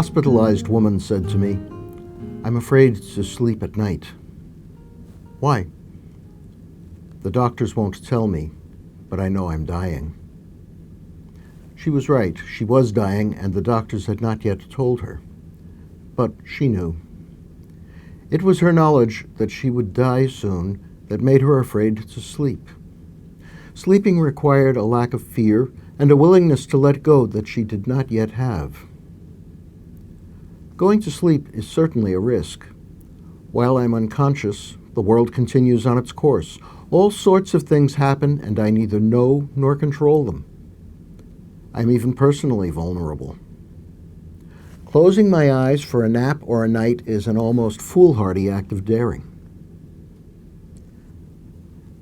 hospitalized woman said to me, "I'm afraid to sleep at night." "Why?" "The doctors won't tell me, but I know I'm dying." She was right. She was dying, and the doctors had not yet told her. But she knew. It was her knowledge that she would die soon that made her afraid to sleep. Sleeping required a lack of fear and a willingness to let go that she did not yet have. Going to sleep is certainly a risk. While I'm unconscious, the world continues on its course. All sorts of things happen, and I neither know nor control them. I'm even personally vulnerable. Closing my eyes for a nap or a night is an almost foolhardy act of daring.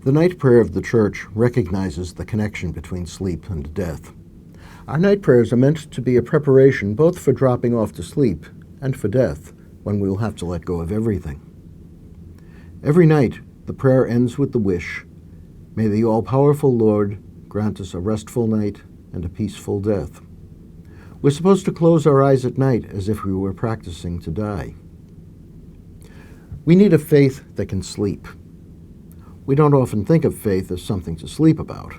The night prayer of the Church recognizes the connection between sleep and death. Our night prayers are meant to be a preparation both for dropping off to sleep and for death, when we will have to let go of everything. Every night, the prayer ends with the wish, "May the all-powerful Lord grant us a restful night and a peaceful death." We're supposed to close our eyes at night as if we were practicing to die. We need a faith that can sleep. We don't often think of faith as something to sleep about.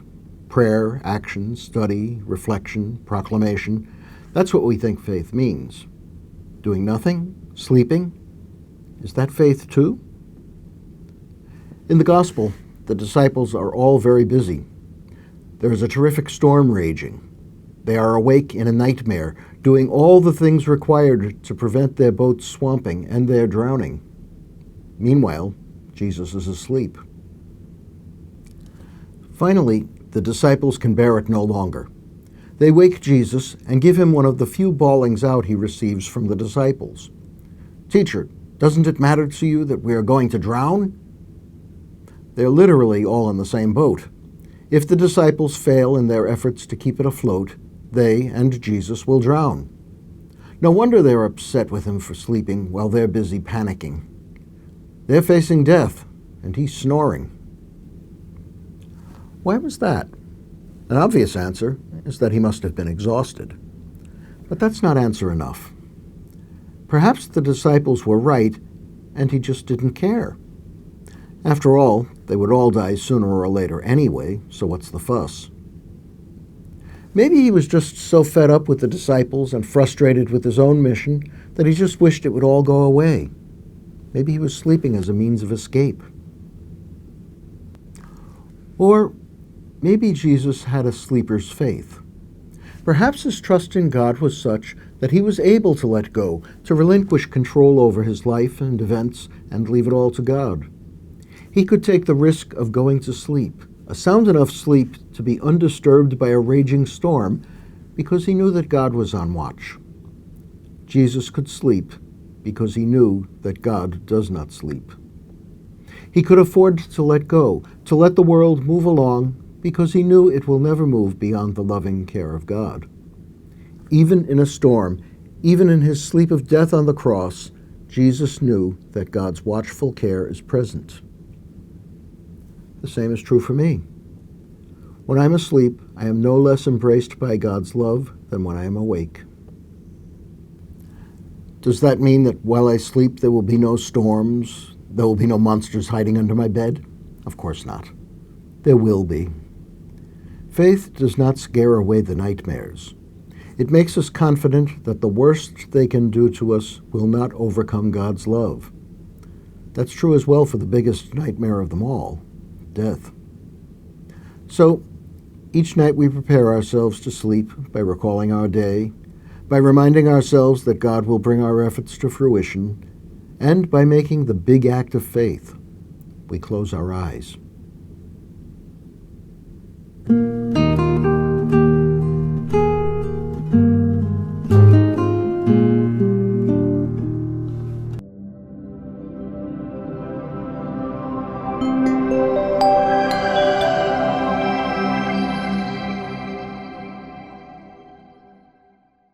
Prayer, action, study, reflection, proclamation, that's what we think faith means. Doing nothing? Sleeping? Is that faith too? In the Gospel, the disciples are all very busy. There is a terrific storm raging. They are awake in a nightmare, doing all the things required to prevent their boat swamping and their drowning. Meanwhile, Jesus is asleep. Finally, the disciples can bear it no longer. They wake Jesus and give him one of the few bawlings out he receives from the disciples. "Teacher, doesn't it matter to you that we are going to drown?" They're literally all in the same boat. If the disciples fail in their efforts to keep it afloat, they and Jesus will drown. No wonder they're upset with him for sleeping while they're busy panicking. They're facing death, and he's snoring. Why was that? An obvious answer is that he must have been exhausted. But that's not answer enough. Perhaps the disciples were right, and he just didn't care. After all, they would all die sooner or later anyway, so what's the fuss? Maybe he was just so fed up with the disciples and frustrated with his own mission that he just wished it would all go away. Maybe he was sleeping as a means of escape. Or maybe Jesus had a sleeper's faith. Perhaps his trust in God was such that he was able to let go, to relinquish control over his life and events, and leave it all to God. He could take the risk of going to sleep, a sound enough sleep to be undisturbed by a raging storm, because he knew that God was on watch. Jesus could sleep because he knew that God does not sleep. He could afford to let go, to let the world move along, because he knew it will never move beyond the loving care of God. Even in a storm, even in his sleep of death on the cross, Jesus knew that God's watchful care is present. The same is true for me. When I'm asleep, I am no less embraced by God's love than when I am awake. Does that mean that while I sleep there will be no storms, there will be no monsters hiding under my bed? Of course not. There will be. Faith does not scare away the nightmares. It makes us confident that the worst they can do to us will not overcome God's love. That's true as well for the biggest nightmare of them all, death. So, each night we prepare ourselves to sleep by recalling our day, by reminding ourselves that God will bring our efforts to fruition, and by making the big act of faith. We close our eyes.